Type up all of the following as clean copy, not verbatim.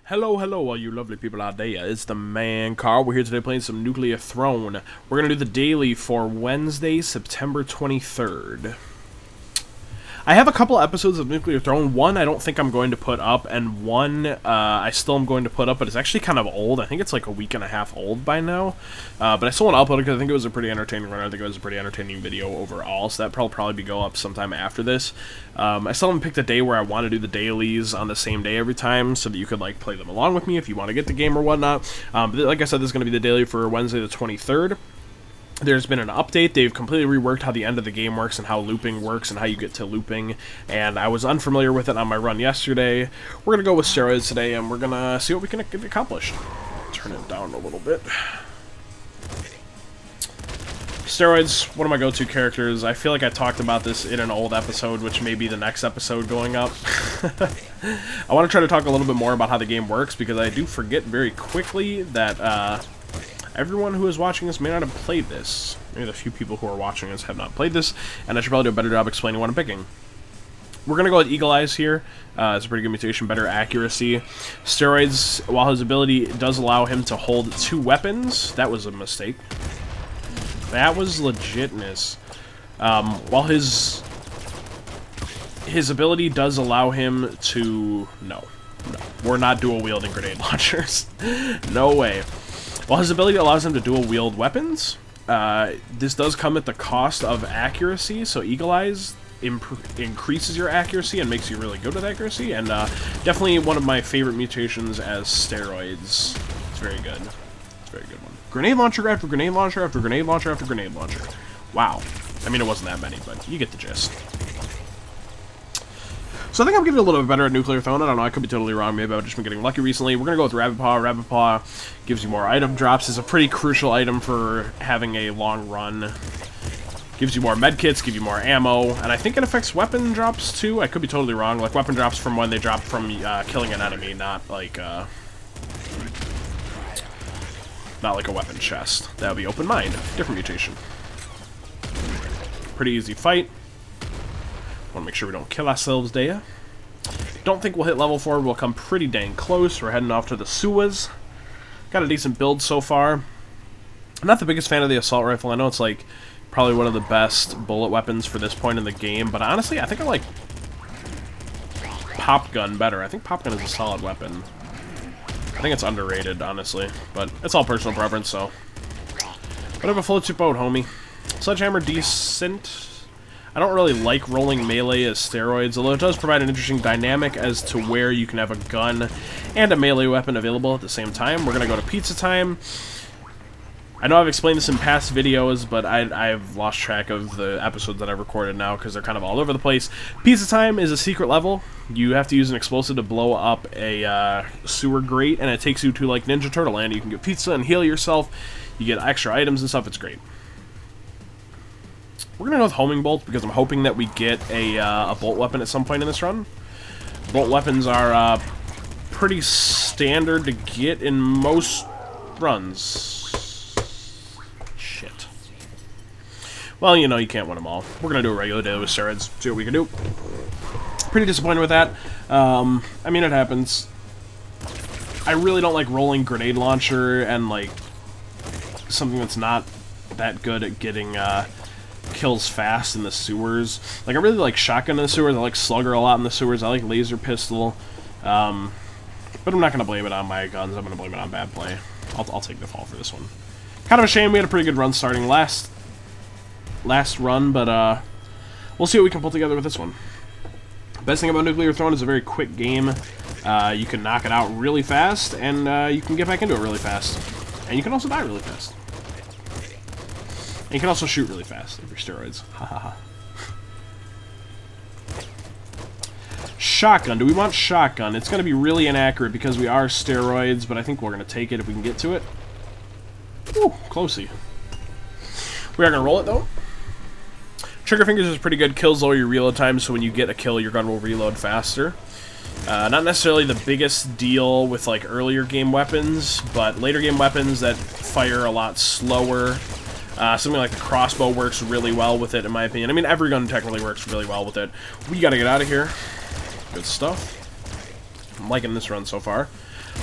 Hello, hello, all you lovely people out there. It's the man, Carl. We're here today playing some Nuclear Throne. We're going to do the daily for Wednesday, September 23rd. I have a couple episodes of Nuclear Throne. One I don't think I'm going to put up, and one I still am going to put up, but it's actually kind of old. I think it's like a week and a half old by now. But I still want to upload it because I think it was a pretty entertaining run. I think it was a pretty entertaining video overall, so that'll probably go up sometime after this. I still haven't picked a day where I want to do the dailies on the same day every time, so that you could like play them along with me if you want to get the game or whatnot. But like I said, this is going to be the daily for Wednesday the 23rd. There's been an update. They've completely reworked how the end of the game works and how looping works and how you get to looping, and I was unfamiliar with it on my run yesterday. We're going to go with steroids today, and we're going to see what we can get accomplished. Turn it down a little bit. Steroids, one of my go-to characters. I feel like I talked about this in an old episode, which may be the next episode going up. I want to try to talk a little bit more about how the game works, because I do forget very quickly that, everyone who is watching this may not have played this. Maybe the few people who are watching this have not played this, and I should probably do a better job explaining what I'm picking. We're going to go with Eagle Eyes here. It's a pretty good mutation, better accuracy. Steroids, while his ability does allow him to hold 2 weapons, that was a mistake. That was legitness. While his ability does allow him to... No. We're not dual-wielding grenade launchers. No way. While his ability allows him to dual-wield weapons, this does come at the cost of accuracy, so Eagle Eyes increases your accuracy and makes you really good with accuracy, and definitely one of my favorite mutations as steroids. It's very good. It's a very good one. Grenade launcher after grenade launcher after grenade launcher after grenade launcher. Wow. I mean, it wasn't that many, but you get the gist. So I think I'm getting a little bit better at Nuclear Throne. I don't know, I could be totally wrong. Maybe I've just been getting lucky recently. We're going to go with Rabbit Paw. Rabbit Paw gives you more item drops. It's a pretty crucial item for having a long run. Gives you more medkits, give you more ammo, and I think it affects weapon drops too. I could be totally wrong. Like weapon drops from when they drop from killing an enemy, not like a weapon chest. That would be Open Mind. Different mutation. Pretty easy fight. Want to make sure we don't kill ourselves there. Don't think we'll hit level 4. We'll come pretty dang close. We're heading off to the sewers. Got a decent build so far. I'm not the biggest fan of the assault rifle. I know it's like probably one of the best bullet weapons for this point in the game, but honestly, I think I like pop gun better. I think pop gun is a solid weapon. I think it's underrated, honestly, but it's all personal preference, so whatever floats your boat, homie. Sledgehammer, decent. I don't really like rolling melee as steroids, although it does provide an interesting dynamic as to where you can have a gun and a melee weapon available at the same time. We're going to go to Pizza Time. I know I've explained this in past videos, but I've lost track of the episodes that I've recorded now because they're kind of all over the place. Pizza Time is a secret level. You have to use an explosive to blow up a sewer grate, and it takes you to like Ninja Turtle Land. You can get pizza and heal yourself. You get extra items and stuff. It's great. We're going to go with Homing Bolt because I'm hoping that we get a bolt weapon at some point in this run. Bolt weapons are pretty standard to get in most runs. Shit. Well, you know, you can't win them all. We're going to do a regular daily with steroids, see what we can do. Pretty disappointed with that. I mean, it happens. I really don't like rolling grenade launcher and, like, something that's not that good at getting, kills fast in the sewers. Like, I really like shotgun in the sewers. I like slugger a lot in the sewers. I like laser pistol. But I'm not going to blame it on my guns. I'm going to blame it on bad play. I'll take the fall for this one. Kind of a shame. We had a pretty good run starting last run, but we'll see what we can pull together with this one. Best thing about Nuclear Throne is a very quick game. You can knock it out really fast, and you can get back into it really fast. And you can also die really fast. And you can also shoot really fast if you're steroids. Ha. Shotgun. Do we want shotgun? It's going to be really inaccurate because we are steroids, but I think we're going to take it if we can get to it. Ooh, closey. We are going to roll it, though. Trigger fingers is pretty good. Kills lower your reload time, so when you get a kill, your gun will reload faster. Not necessarily the biggest deal with, like, earlier game weapons, but later game weapons that fire a lot slower. Something like the crossbow works really well with it, in my opinion. I mean, every gun technically works really well with it. We gotta get out of here. Good stuff. I'm liking this run so far.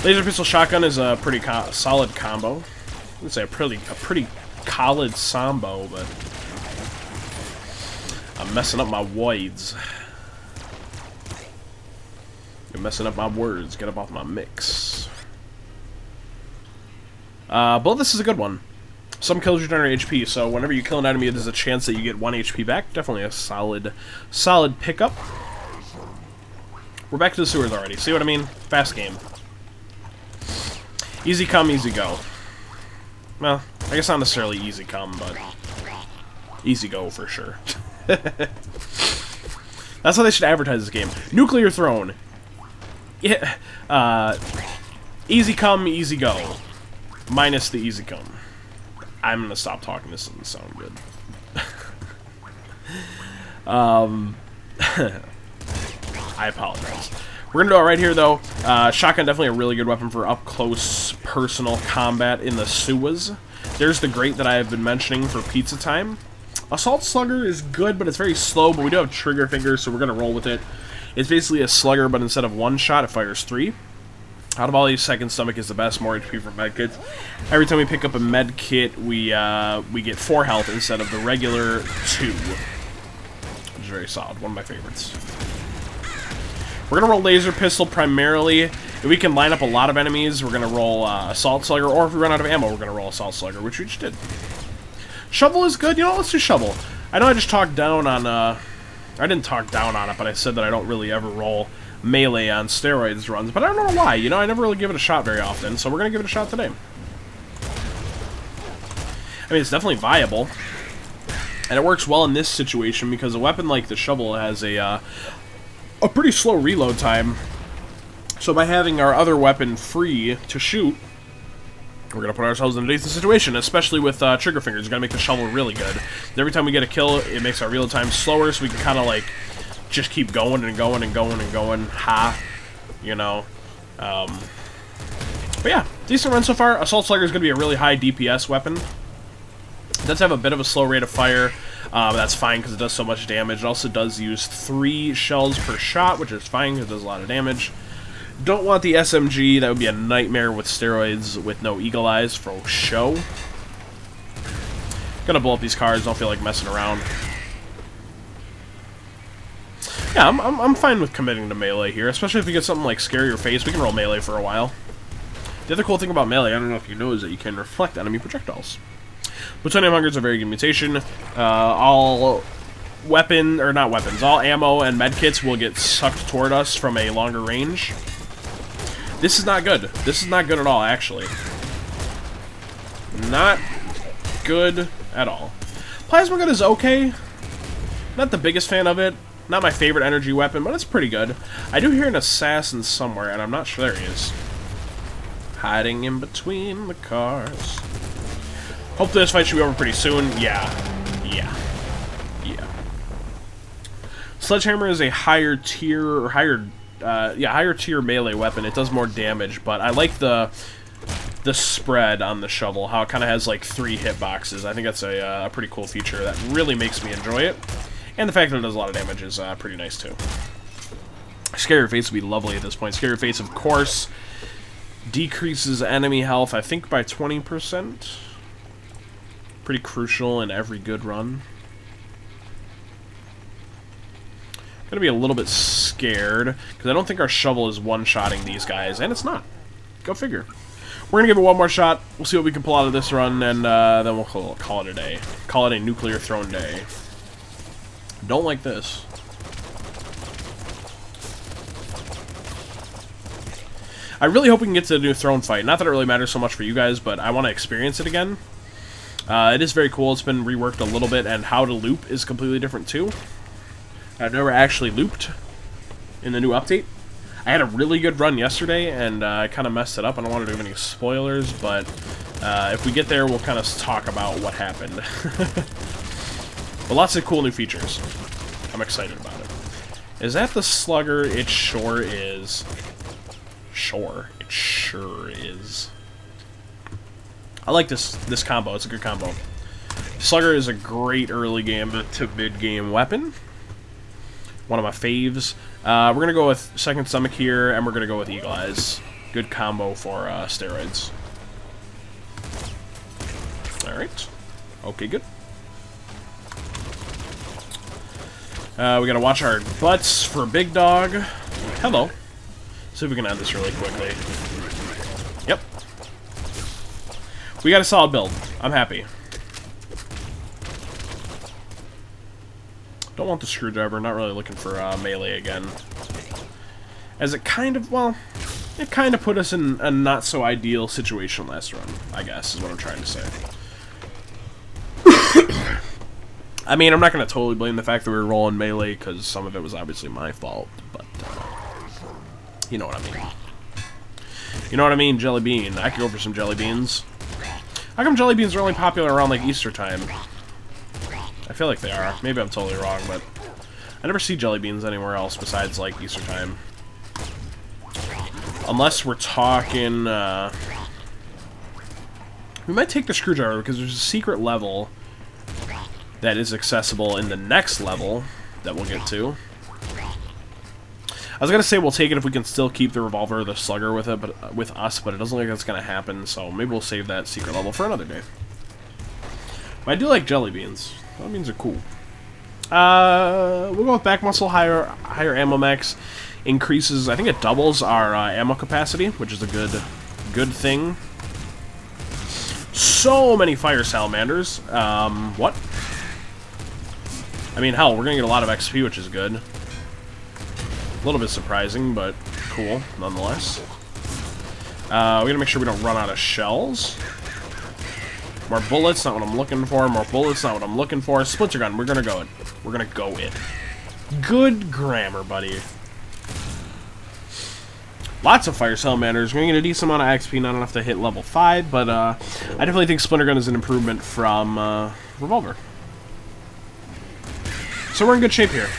Laser pistol shotgun is a pretty solid combo. I would say a pretty college sambo, but I'm messing up my words. You're messing up my words. Get up off my mix. But this is a good one. Some kills regenerate HP, so whenever you kill an enemy, there's a chance that you get 1 HP back. Definitely a solid pickup. We're back to the sewers already. See what I mean? Fast game. Easy come, easy go. Well, I guess not necessarily easy come, but easy go for sure. That's how they should advertise this game. Nuclear Throne. Yeah, easy come, easy go. Minus the easy come. I'm gonna stop talking. This doesn't sound good. I apologize. We're gonna do it right here, though. Shotgun definitely a really good weapon for up-close personal combat in the sewers. There's the grate that I have been mentioning for pizza time. Assault Slugger is good, but it's very slow, but we do have trigger fingers, so we're gonna roll with it. It's basically a slugger, but instead of 1 shot, it fires 3. Out of all these, Second Stomach is the best, more HP for medkits. Every time we pick up a medkit, we get 4 health instead of the regular 2. Which is very solid, one of my favorites. We're going to roll Laser Pistol primarily. If we can line up a lot of enemies, we're going to roll Assault Slugger, or if we run out of ammo, we're going to roll Assault Slugger, which we just did. Shovel is good. You know, let's do Shovel. I know I just talked down on, I didn't talk down on it, but I said that I don't really ever roll melee on steroids runs, but I don't know why. You know, I never really give it a shot very often, so we're going to give it a shot today. I mean, it's definitely viable, and it works well in this situation because a weapon like the shovel has a pretty slow reload time. So by having our other weapon free to shoot, we're going to put ourselves in a decent situation, especially with trigger fingers. We're going to make the shovel really good. And every time we get a kill, it makes our reload time slower, so we can kind of like just keep going and going and going and going. You know. But yeah, decent run so far. Assault Slugger is going to be a really high DPS weapon. It does have a bit of a slow rate of fire. But that's fine because it does so much damage. It also does use 3 shells per shot, which is fine because it does a lot of damage. Don't want the SMG. That would be a nightmare with steroids with no eagle eyes for show. Gonna blow up these cars. Don't feel like messing around. Yeah, I'm fine with committing to melee here, especially if we get something like Scare Your Face. We can roll melee for a while. The other cool thing about melee, I don't know if you know, is that you can reflect enemy projectiles. Plutonium Hunger is a very good mutation. All weapon, or not weapons, all ammo and medkits will get sucked toward us from a longer range. This is not good. This is not good at all, actually. Not good at all. Plasma Gun is okay. Not the biggest fan of it. Not my favorite energy weapon, but it's pretty good. I do hear an assassin somewhere, and I'm not sure. There he is. Hiding in between the cars. Hopefully this fight should be over pretty soon. Yeah. Sledgehammer is a higher tier, or higher tier melee weapon. It does more damage, but I like the spread on the shovel, how it kind of has like 3 hitboxes. I think that's a pretty cool feature that really makes me enjoy it. And the fact that it does a lot of damage is pretty nice too. Scare Your Face would be lovely at this point. Scare Your Face, of course, decreases enemy health, I think, by 20%. Pretty crucial in every good run. Gonna be a little bit scared, because I don't think our shovel is one-shotting these guys, and it's not. Go figure. We're gonna give it one more shot. We'll see what we can pull out of this run, and then we'll call it a day. Call it a Nuclear Throne day. Don't like this. I really hope we can get to the new throne fight. Not that it really matters so much for you guys, but I want to experience it again. It is very cool. It's been reworked a little bit, and how to loop is completely different too. I've never actually looped in the new update. I had a really good run yesterday, and I kind of messed it up. I don't want to do any spoilers, but if we get there, we'll kind of talk about what happened. But lots of cool new features. I'm excited about it. Is that the slugger? It sure is. Sure. It sure is. I like this combo. It's a good combo. Slugger is a great early game to mid-game weapon. One of my faves. We're going to go with Second Stomach here, and we're going to go with Eagle Eyes. Good combo for steroids. Alright. Okay, good. We gotta watch our butts for Big Dog. Hello. See if we can end this really quickly. Yep. We got a solid build. I'm happy. Don't want the screwdriver. Not really looking for melee again. As it kind of, well, it kind of put us in a not-so-ideal situation last run, I guess, is what I'm trying to say. I mean, I'm not going to totally blame the fact that we were rolling melee, because some of it was obviously my fault, but, you know what I mean. You know what I mean, Jelly Bean. I could go for some Jelly Beans. How come Jelly Beans are only popular around, like, Easter time? I feel like they are. Maybe I'm totally wrong, but I never see Jelly Beans anywhere else besides, like, Easter time. Unless we're talking, we might take the screwdriver, because there's a secret level that is accessible in the next level that we'll get to. I was gonna say we'll take it if we can still keep the revolver or the slugger with it, but with us, but it doesn't look like that's gonna happen, so maybe we'll save that secret level for another day. But I do like Jelly Beans. Jelly Beans are cool. We'll go with back muscle, higher ammo max. Increases, I think it doubles our ammo capacity, which is a good thing. So many fire salamanders. What? I mean, hell, we're gonna get a lot of XP, which is good. A little bit surprising, but cool, nonetheless. We gotta make sure we don't run out of shells. More bullets, not what I'm looking for. More bullets, not what I'm looking for. Splinter gun, we're gonna go it. We're gonna go it. Good grammar, buddy. Lots of fire salamanders. We're gonna get a decent amount of XP, not enough to hit level 5, but I definitely think Splinter Gun is an improvement from Revolver. So we're in good shape here.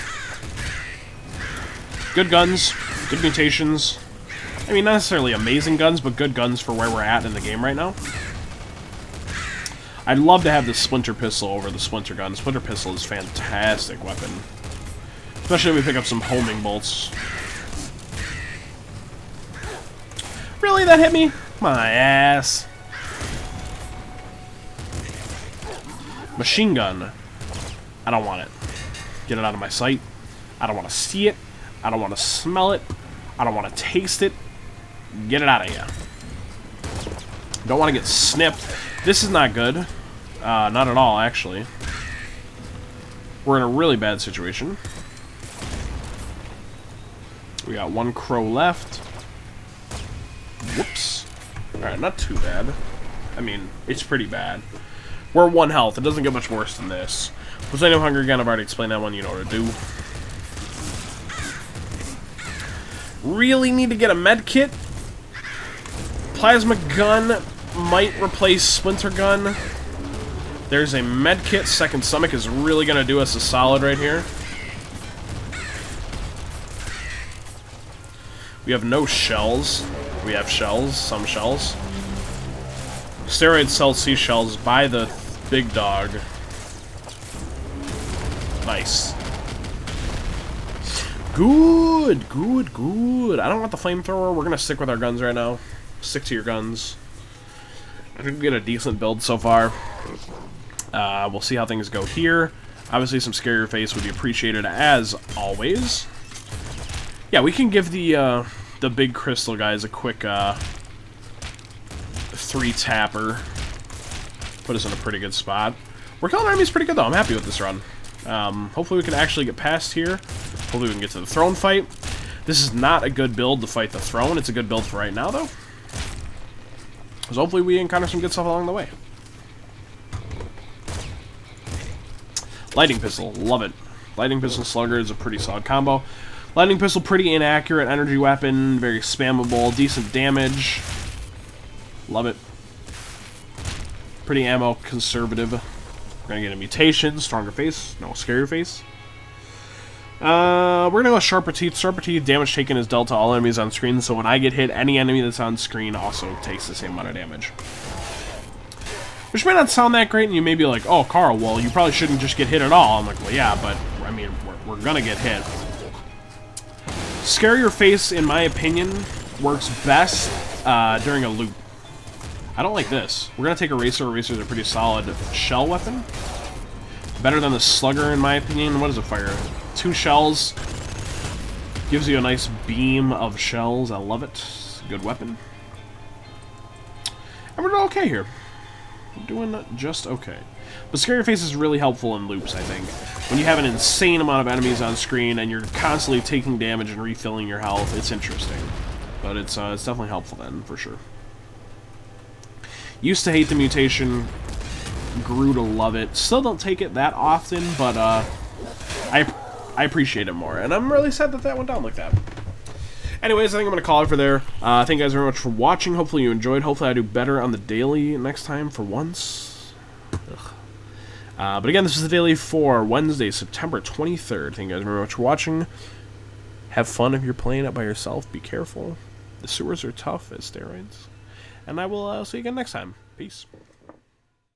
Good guns, good mutations. I mean, not necessarily amazing guns, but good guns for where we're at in the game right now. I'd love to have the Splinter Pistol over the Splinter Gun. Splinter Pistol is a fantastic weapon. Especially if we pick up some homing bolts. Really? That hit me? My ass. Machine gun. I don't want it. Get it out of my sight. I don't want to see it. I don't want to smell it. I don't want to taste it. Get it out of here. Don't want to get snipped. This is not good. Not at all, actually. We're in a really bad situation. We got one crow left. Whoops. Alright, not too bad. I mean, it's pretty bad. We're 1 health. It doesn't get much worse than this. Poseidon of Hunger again, I've already explained that one. You know what to do. Really need to get a med kit. Plasma gun might replace Splinter gun. There's a med kit. Second Stomach is really going to do us a solid right here. We have no shells. We have shells, some shells. Steroid sells seashells by the Big Dog. Nice. Good, good, good. I don't want the flamethrower. We're gonna stick with our guns right now. Stick to your guns. I think we get a decent build so far. We'll see how things go here. Obviously, some scarier face would be appreciated as always. Yeah, we can give the big crystal guys a quick 3-tapper. Put us in a pretty good spot. We're killing enemies pretty good though. I'm happy with this run. Hopefully we can actually get past here. Hopefully we can get to the throne fight. This is not a good build to fight the throne. It's a good build for right now though. Because hopefully we encounter some good stuff along the way. Lightning pistol, love it. Lightning pistol slugger is a pretty solid combo. Lightning pistol, pretty inaccurate energy weapon, very spammable, decent damage. Love it. Pretty ammo conservative. We're gonna get a mutation, stronger face, no scarier face. We're gonna go sharper teeth. Sharper teeth, damage taken is dealt to all enemies on screen, so when I get hit, any enemy that's on screen also takes the same amount of damage. Which may not sound that great, and you may be like, oh, Carl, well, you probably shouldn't just get hit at all. I'm like, well, yeah, but, I mean, we're gonna get hit. Scarier face, in my opinion, works best during a loop. I don't like this. We're going to take Eraser. Eraser's a pretty solid shell weapon. Better than the Slugger, in my opinion. What does it fire? 2 shells. Gives you a nice beam of shells. I love it. Good weapon. And we're doing okay here. We're doing just okay. But Scary Face is really helpful in loops, I think. When you have an insane amount of enemies on screen and you're constantly taking damage and refilling your health, it's interesting. But it's definitely helpful then, for sure. Used to hate the mutation. Grew to love it. Still don't take it that often, but I appreciate it more. And I'm really sad that that went down like that. Anyways, I think I'm going to call it for there. Thank you guys very much for watching. Hopefully you enjoyed. Hopefully I do better on the daily next time for once. But again, this is the daily for Wednesday, September 23rd. Thank you guys very much for watching. Have fun if you're playing it by yourself. Be careful. The sewers are tough as steroids. And I will see you again next time. Peace.